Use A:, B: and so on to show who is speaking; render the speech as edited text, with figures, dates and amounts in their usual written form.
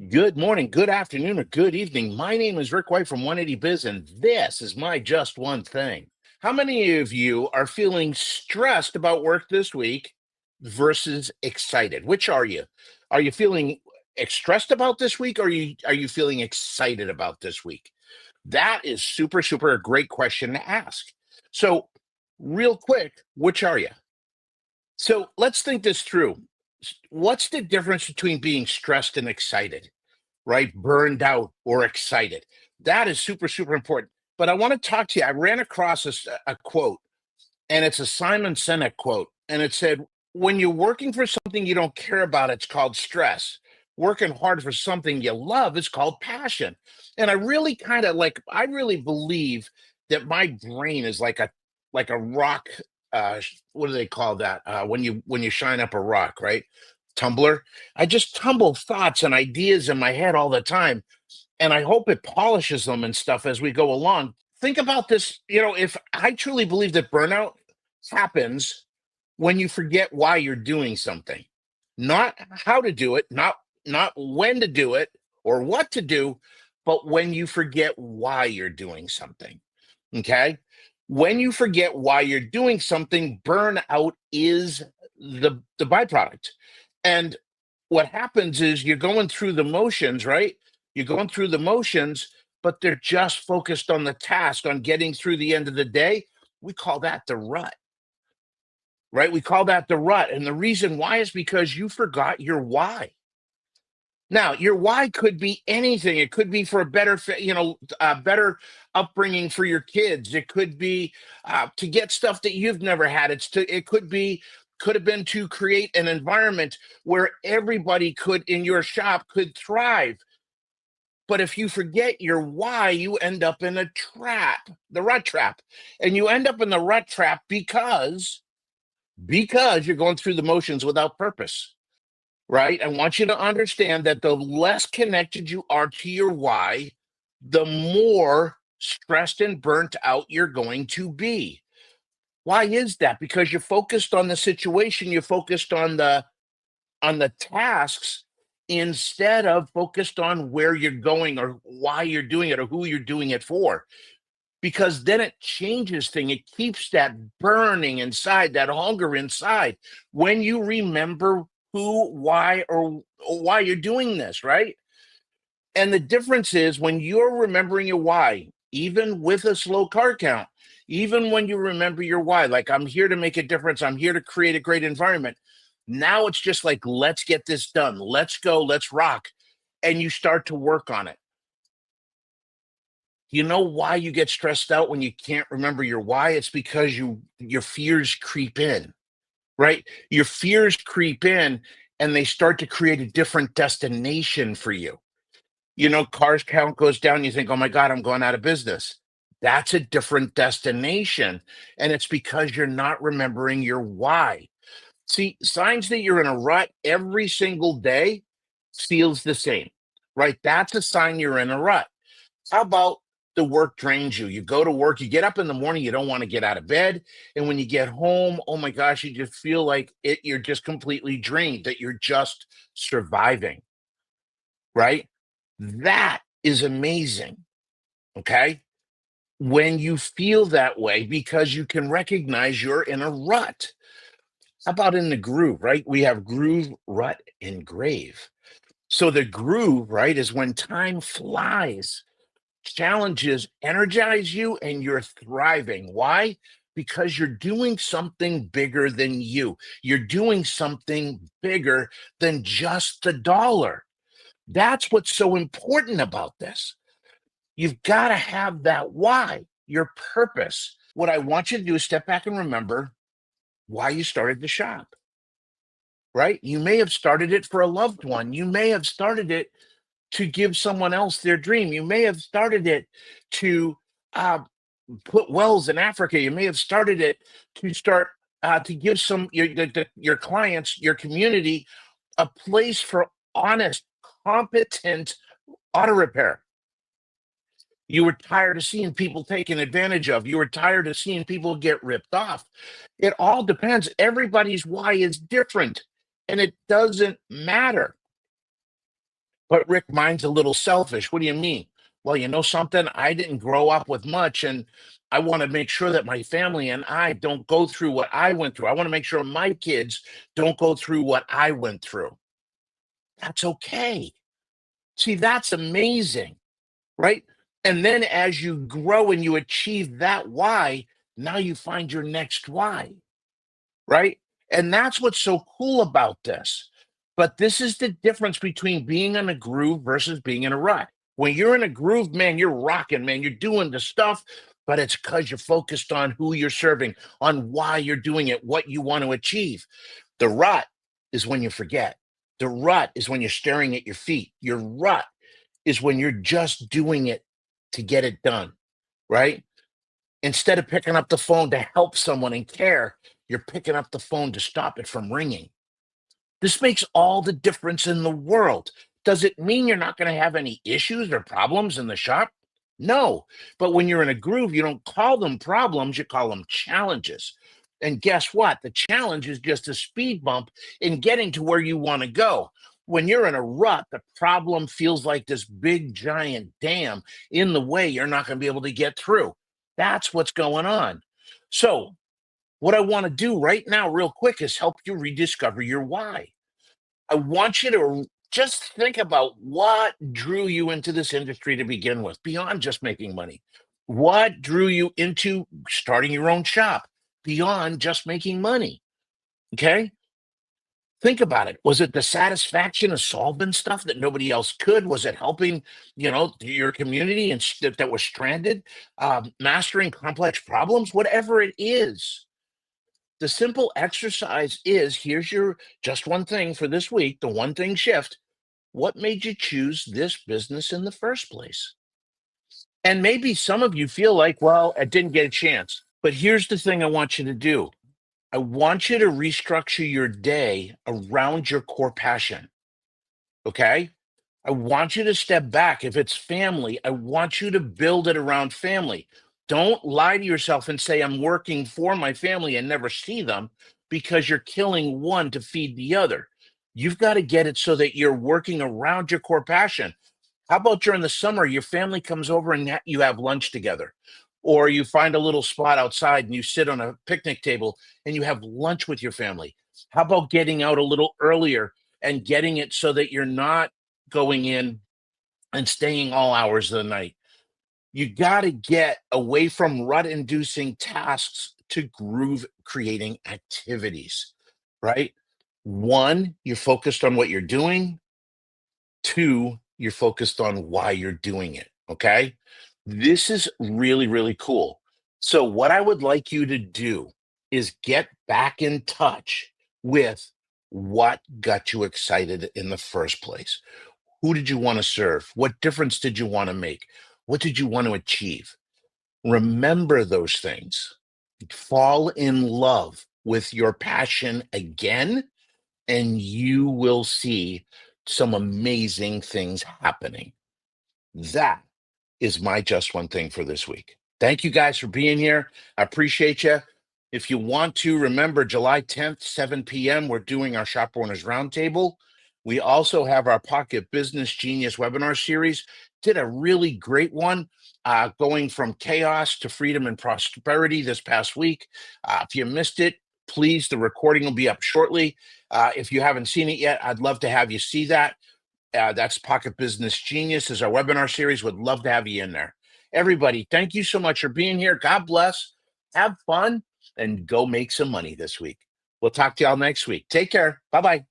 A: Good morning, good afternoon, or good evening. My name is Rick White from 180 Biz, and this is my Just One Thing. How many of you are feeling stressed about work this week versus excited? Which are you? Are you feeling stressed about this week, or are you feeling excited about this week? That is super, super a great question to ask. So, real quick, which are you? So let's think this through. What's the difference between being stressed and excited? Right? Burned out or excited. That is super, super important. But I want to talk to you. I ran across a quote, and it's a Simon Sinek quote. And it said, when you're working for something you don't care about, it's called stress. Working hard for something you love is called passion. And I really I really believe that my brain is like a rock. What do they call that? When you shine up a rock, right? Tumbler. I just tumble thoughts and ideas in my head all the time, and I hope it polishes them and stuff as we go along. Think about this, if I truly believe that burnout happens when you forget why you're doing something, not how to do it, not when to do it or what to do, but when you forget why you're doing something. Okay? When you forget why you're doing something, burnout is the byproduct. And what happens is you're going through the motions, right? You're going through the motions, but they're just focused on the task, on getting through the end of the day. We call that the rut, right? We call that the rut. And the reason why is because you forgot your why. Now, your why could be anything. It could be for a better, better upbringing for your kids. It could be to get stuff that you've never had. It could have been to create an environment where everybody could in your shop could thrive. But if you forget your why, you end up in a trap, the rut trap. And you end up in the rut trap because you're going through the motions without purpose, right? I want you to understand that the less connected you are to your why, the more stressed and burnt out you're going to be. Why is that? Because you're focused on the situation, you're focused on the tasks instead of focused on where you're going or why you're doing it or who you're doing it for. Because then it changes things. It keeps that burning inside, that hunger inside. When you remember who, why, or why you're doing this, right? And the difference is when you're remembering your why, even with a slow car count, even when you remember your why, like I'm here to make a difference, I'm here to create a great environment. Now it's just like, let's get this done. Let's go, let's rock. And you start to work on it. You know why you get stressed out when you can't remember your why? It's because your fears creep in, right? Your fears creep in and they start to create a different destination for you. Cars count goes down, you think, oh my God, I'm going out of business. That's a different destination. And it's because you're not remembering your why. See, signs that you're in a rut every single day feels the same, right? That's a sign you're in a rut. How about the work drains you? You go to work, you get up in the morning, you don't want to get out of bed. And when you get home, oh my gosh, you just feel like you're just completely drained, that you're just surviving, right? That is amazing. Okay. When you feel that way, because you can recognize you're in a rut. How about in the groove, right? We have groove, rut, and grave. So the groove, right, is when time flies. Challenges energize you and you're thriving. Why? Because you're doing something bigger than you. You're doing something bigger than just the dollar. That's what's so important about this. You've got to have that why, your purpose. What I want you to do is step back and remember why you started the shop, right? You may have started it for a loved one. You may have started it to give someone else their dream. You may have started it to uh, put wells in Africa. You may have started it to give your clients, your community, a place for honest, competent auto repair. You were tired of seeing people taken advantage of. You were tired of seeing people get ripped off. It all depends. Everybody's why is different, and it doesn't matter. But Rick, mine's a little selfish. What do you mean? Well, you know something? I didn't grow up with much, and I want to make sure that my family and I don't go through what I went through. I want to make sure my kids don't go through what I went through. That's okay. See, that's amazing, right? And then as you grow and you achieve that why, now you find your next why, right? And that's what's so cool about this. But this is the difference between being in a groove versus being in a rut. When you're in a groove, man, you're rocking, man. You're doing the stuff, but it's because you're focused on who you're serving, on why you're doing it, what you want to achieve. The rut is when you forget. The rut is when you're staring at your feet. Your rut is when you're just doing it to get it done, right? Instead of picking up the phone to help someone and care, you're picking up the phone to stop it from ringing. This makes all the difference in the world. Does it mean you're not going to have any issues or problems in the shop? No. But when you're in a groove, you don't call them problems, you call them challenges. And guess what? The challenge is just a speed bump in getting to where you want to go. When you're in a rut, the problem feels like this big giant dam in the way you're not going to be able to get through. That's what's going on. So, what I want to do right now, real quick, is help you rediscover your why. I want you to just think about what drew you into this industry to begin with, beyond just making money. What drew you into starting your own shop beyond just making money? Okay. Think about it. Was it the satisfaction of solving stuff that nobody else could? Was it helping, your community and that was stranded, mastering complex problems? Whatever it is, the simple exercise is here's your just one thing for this week, the one thing shift. What made you choose this business in the first place? And maybe some of you feel like, well, I didn't get a chance. But here's the thing I want you to do. I want you to restructure your day around your core passion. Okay. I want you to step back. If it's family, I want you to build it around family. Don't lie to yourself and say, I'm working for my family and never see them because you're killing one to feed the other. You've got to get it so that you're working around your core passion. How about during the summer, your family comes over and you have lunch together, or you find a little spot outside and you sit on a picnic table and you have lunch with your family? How about getting out a little earlier and getting it so that you're not going in and staying all hours of the night? You got to get away from rut inducing tasks to groove creating activities, right? One, you're focused on what you're doing. Two, you're focused on why you're doing it. Okay. This is really, really cool. So, what I would like you to do is get back in touch with what got you excited in the first place. Who did you want to serve? What difference did you want to make? What did you want to achieve? Remember those things. Fall in love with your passion again, and you will see some amazing things happening. That is my just one thing for this week. Thank you guys for being here. I appreciate you. If you want to remember July 10th, 7 p.m., we're doing our Shop Owners Roundtable. We also have our Pocket Business Genius webinar series. Did a really great one going from chaos to freedom and prosperity this past week. If you missed it, please, the recording will be up shortly. If you haven't seen it yet, I'd love to have you see that. That's Pocket Business Genius is our webinar series. Would love to have you in there. Everybody, thank you so much for being here. God bless. Have fun and go make some money this week. We'll talk to y'all next week. Take care. Bye-bye.